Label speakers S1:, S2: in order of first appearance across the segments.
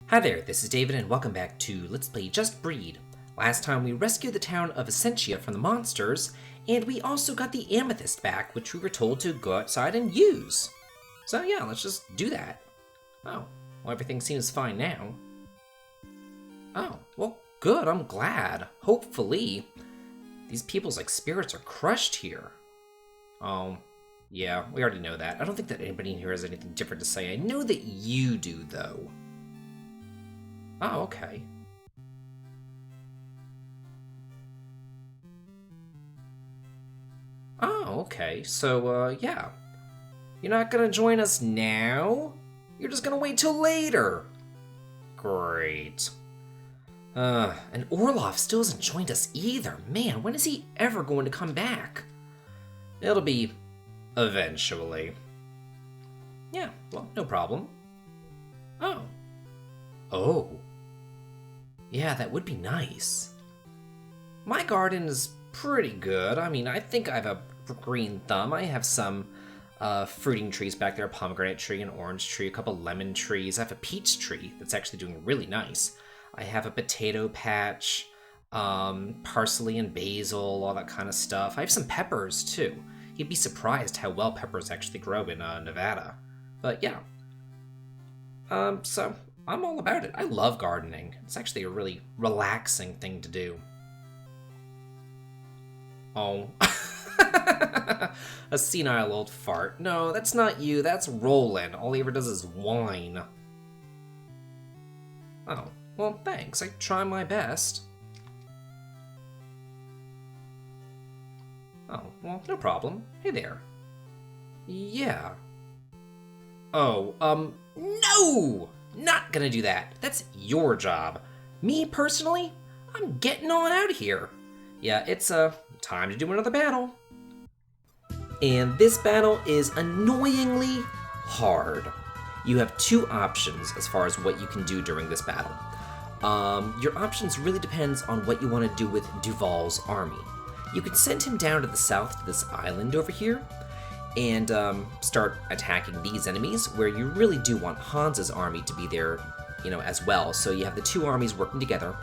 S1: Hi there, this is David and welcome back to Let's Play Just Breed. Last time we rescued the town of Essentia from the monsters, and we also got the amethyst back, which we were told to go outside and use. So yeah, let's just do that. Oh, well everything seems fine now. Oh, well good, I'm glad. Hopefully, these people's spirits are crushed here. Oh, yeah, we already know that. I don't think that anybody in here has anything different to say. I know that you do, though. Oh, okay. Oh, okay. So, yeah. You're not gonna join us now? You're just gonna wait till later. Great. And Orloff still hasn't joined us either. Man, when is he ever going to come back? It'll be eventually. Yeah, well, no problem. Oh. Oh. Yeah, that would be nice. My garden is pretty good. I mean, I think I have a green thumb. I have some fruiting trees back there, a pomegranate tree, an orange tree, a couple lemon trees. I have a peach tree that's actually doing really nice. I have a potato patch, parsley and basil, all that kind of stuff. I have some peppers, too. You'd be surprised how well peppers actually grow in Nevada. But yeah. So I'm all about it. I love gardening. It's actually a really relaxing thing to do. Oh. A senile old fart. No, that's not you. That's Roland. All he ever does is whine. Oh, well, thanks. I try my best. Oh, well, no problem. Hey there. Yeah. Oh, no! Not gonna do that. That's your job. Me, personally, I'm getting on out of here. Yeah, it's, time to do another battle. And this battle is annoyingly hard. You have two options as far as what you can do during this battle. Your options really depends on what you want to do with Duval's army. You could send him down to the south to this island over here, and start attacking these enemies, where you really do want Hans's army to be there, as well, so you have the two armies working together.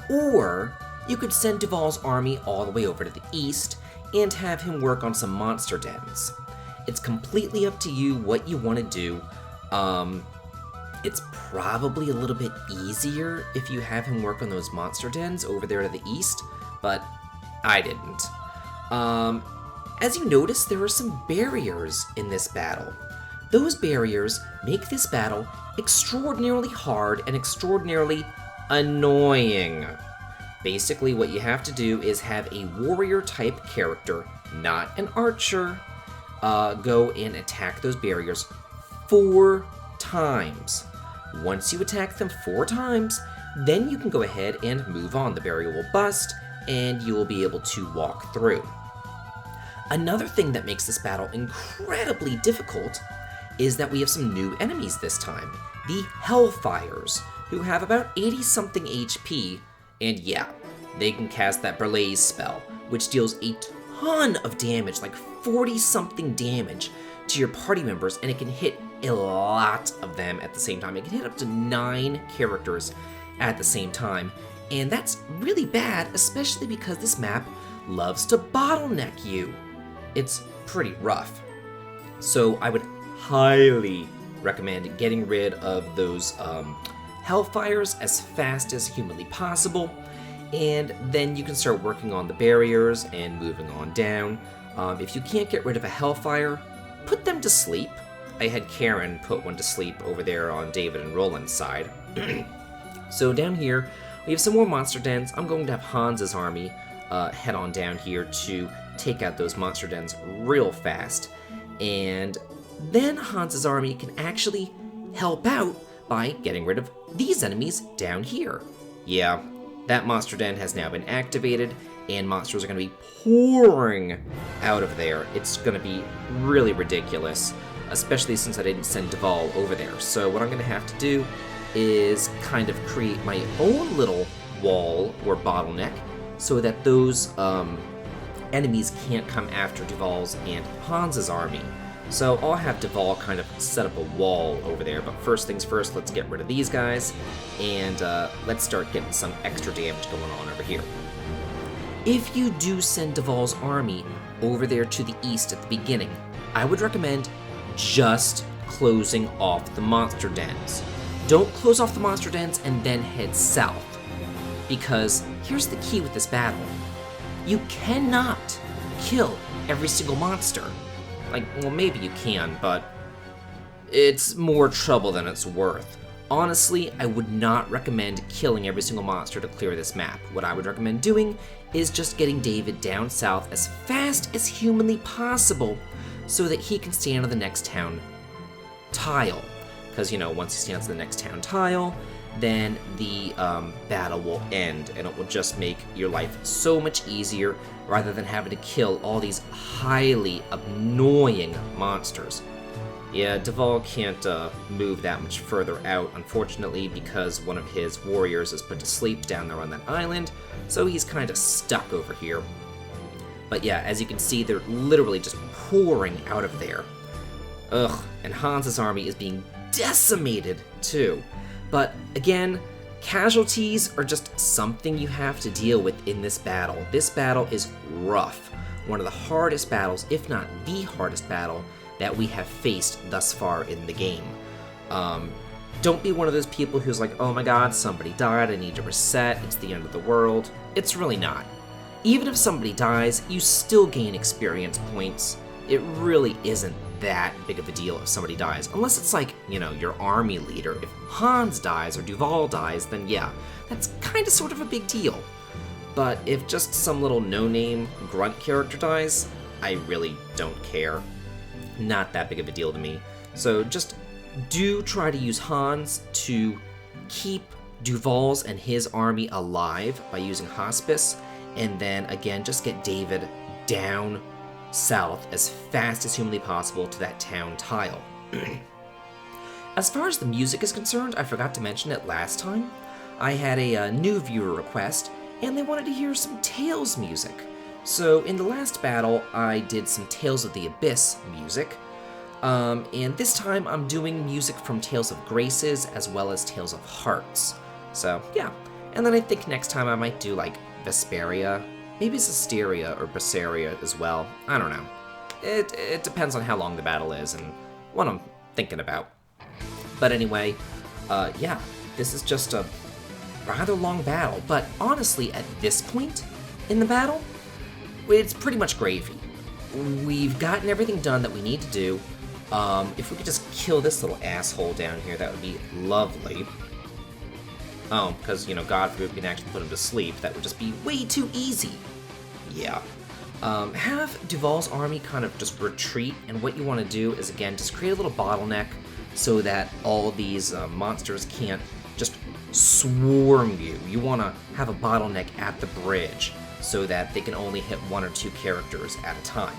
S1: Or you could send Duval's army all the way over to the east and have him work on some monster dens. It's completely up to you what you want to do. It's probably a little bit easier if you have him work on those monster dens over there to the east, but I didn't. As you notice, there are some barriers in this battle. Those barriers make this battle extraordinarily hard and extraordinarily annoying. Basically, what you have to do is have a warrior-type character, not an archer, go and attack those barriers 4 times. Once you attack them 4 times, then you can go ahead and move on. The barrier will bust, and you will be able to walk through. Another thing that makes this battle incredibly difficult is that we have some new enemies this time. The Hellfires, who have about 80-something HP, and yeah, they can cast that Blaze spell, which deals a ton of damage, like 40-something damage to your party members, and it can hit a lot of them at the same time. It can hit up to 9 characters at the same time, and that's really bad, especially because this map loves to bottleneck you. It's pretty rough. So I would highly recommend getting rid of those Hellfires as fast as humanly possible, and then you can start working on the barriers and moving on down. If you can't get rid of a Hellfire, put them to sleep. I had Karen put one to sleep over there on David and Roland's side. So down here, we have some more monster dens. I'm going to have Hans's army head on down here to take out those monster dens real fast. And then Hans's army can actually help out by getting rid of these enemies down here. Yeah, that monster den has now been activated, and monsters are going to be pouring out of there. It's going to be really ridiculous, especially since I didn't send Duval over there. So what I'm going to have to do is kind of create my own little wall or bottleneck so that those enemies can't come after Duval's and Hans's army. So I'll have Duval kind of set up a wall over there, but first things first, let's get rid of these guys, and let's start getting some extra damage going on over here. If you do send Duval's army over there to the east at the beginning, I would recommend just closing off the monster dens. Don't close off the monster dens and then head south, because here's the key with this battle. You cannot kill every single monster. Like, well, maybe you can, but it's more trouble than it's worth. Honestly, I would not recommend killing every single monster to clear this map. What I would recommend doing is just getting David down south as fast as humanly possible so that he can stand on the next town tile. Because, once he stands on the next town tile, then the battle will end, and it will just make your life so much easier rather than having to kill all these highly annoying monsters. Yeah, Duval can't move that much further out, unfortunately, because one of his warriors is put to sleep down there on that island, so he's kind of stuck over here. But yeah, as you can see, they're literally just pouring out of there. Ugh, and Hans's army is being decimated, too. But again, casualties are just something you have to deal with in this battle. This battle is rough. One of the hardest battles, if not the hardest battle, that we have faced thus far in the game. Don't be one of those people who's like, oh my god, somebody died, I need to reset, it's the end of the world. It's really not. Even if somebody dies, you still gain experience points. It really isn't that big of a deal if somebody dies, unless it's like, your army leader. If Hans dies or Duval dies, then yeah, that's kind of sort of a big deal. But if just some little no-name grunt character dies, I really don't care. Not that big of a deal to me. So just do try to use Hans to keep Duval's and his army alive by using Hospice, and then again, just get David down south as fast as humanly possible to that town tile. As far as the music is concerned, I forgot to mention it last time. I had a new viewer request, and they wanted to hear some Tales music. So in the last battle, I did some Tales of the Abyss music, and this time I'm doing music from Tales of Graces as well as Tales of Hearts. So yeah, and then I think next time I might do like Vesperia, maybe Zisteria or Berseria as well. I don't know. It depends on how long the battle is and what I'm thinking about. But anyway, yeah, this is just a rather long battle, but honestly, at this point in the battle, it's pretty much gravy. We've gotten everything done that we need to do. If we could just kill this little asshole down here, that would be lovely. Oh, because, God forbid we can actually put him to sleep. That would just be way too easy. Yeah. Have Duval's army kind of just retreat, and what you want to do is, again, just create a little bottleneck so that all these monsters can't just swarm you. You want to have a bottleneck at the bridge so that they can only hit 1 or 2 characters at a time.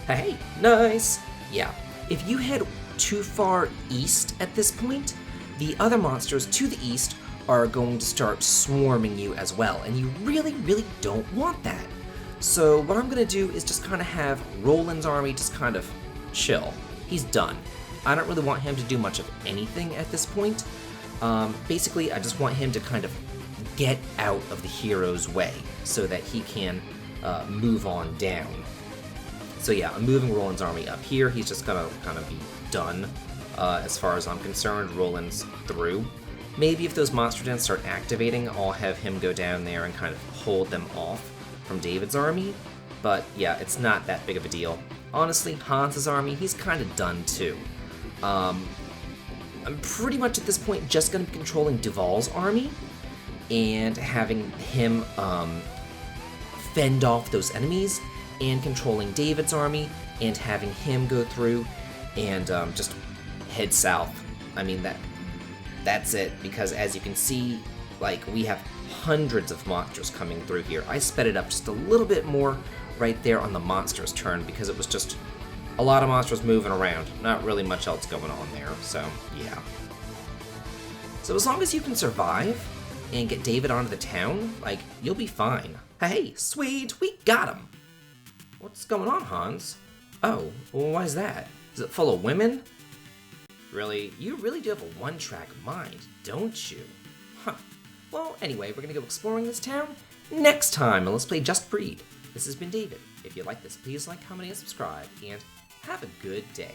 S1: Hey, nice! Yeah, if you head too far east at this point, the other monsters to the east are going to start swarming you as well, and you really, really don't want that. So what I'm going to do is just kind of have Roland's army just kind of chill. He's done. I don't really want him to do much of anything at this point. Basically, I just want him to kind of get out of the hero's way so that he can move on down. So yeah, I'm moving Roland's army up here. He's just gonna kind of be done as far as I'm concerned. Roland's through. Maybe if those monster dens start activating, I'll have him go down there and kind of hold them off from David's army. But yeah, it's not that big of a deal. Honestly, Hans's army, he's kind of done too. I'm pretty much at this point just going to be controlling Duval's army and having him fend off those enemies, and controlling David's army and having him go through and just head south. I mean, that's it, because as you can see, like, we have hundreds of monsters coming through here. I sped it up just a little bit more right there on the monster's turn because it was just a lot of monsters moving around. Not really much else going on there, so yeah. So as long as you can survive and get David onto the town, like, you'll be fine. Hey, sweet, we got him! What's going on, Hans? Oh, well, why is that? Is it full of women? Really? You really do have a one-track mind, don't you? Huh. Well, anyway, we're gonna go exploring this town next time, and let's play Just Breed. This has been David. If you like this, please like, comment, and subscribe, and have a good day.